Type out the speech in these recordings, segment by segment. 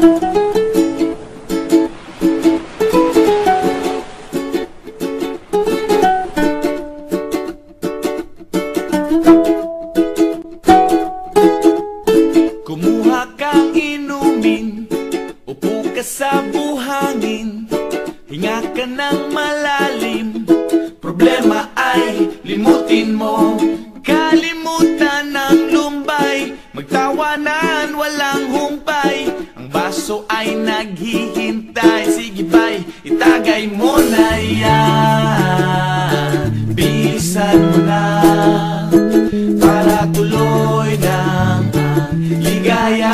Kumuha kang inumin, upo ka sa buhangin, hinga ka ng malalim. Problema ay limutin mo, kalimutan ng lumbay, magtawanan walang humpay, ang baso ay naghihintay. Sige bay, itagay mo na yan, bilisan mo na, para tuloy ng ligaya.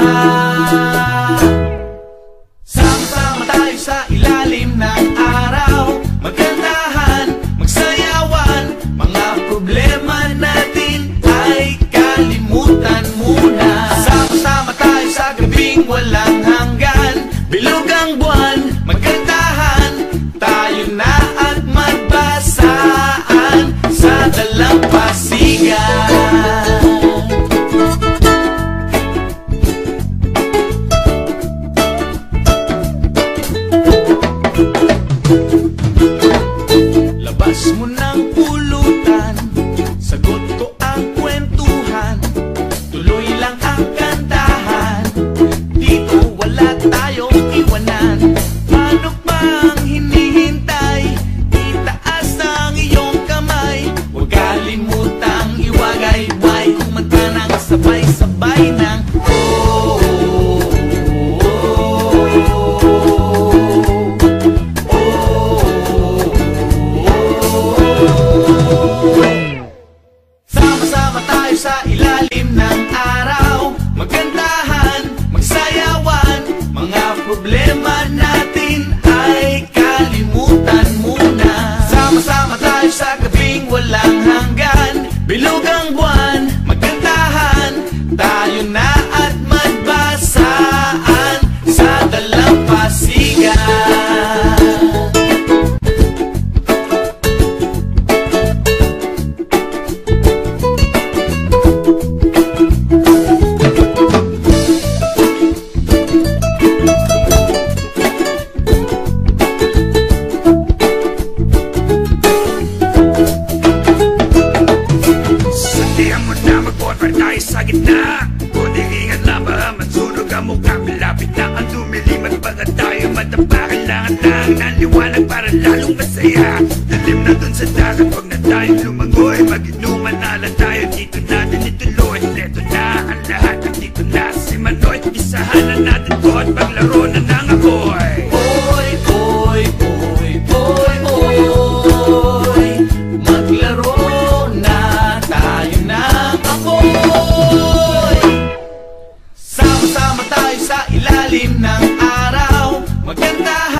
Sama-sama tayo sa ilalim ng araw, magkantahan, magsayawan, mga problema natin ay kalimutan muna. Sama-sama tayo sa gabing walang hanggan, bilog ang buwan, magkantahan, tayo na at magbasaan sa dalampasigan. Labas mo ng pulutan, sagot ko ang kwentuhan, tuloy lang ang kantahan, dito wala tayong iwanan. Paano pang hinihintay, itaas ang iyong kamay, huwag kalimutang iwagay-way, kumanta ng sabay-sabay ng sa ilalim ng araw, magkantahan, magsayawan, mga problema natin ay kalimutan muna. Sama-sama tayo sa gabing walang hanggan, bilog ang buwan, magkantahan, tayo na at magbasaan sa dalampasigan. Sa gitna, kunting ingat lang ba masunog ang mukha, malapit na ang lumilimat, baka tayo matapa, kailangan lang ng liwanag para lalong masaya. Talim na dun sa dagat, wag na tayong lumangoy, mag-inuman na lang tayo, dito natin ituloy. Neto na ang lahat, dito na si Manoy, isahan na natin to at paglaro na ng apoy. Oy, oy, oy, oy, oy, maglaro na tayo ng apoy. Sama-sama tayo sa ilalim ng araw, magkantahan,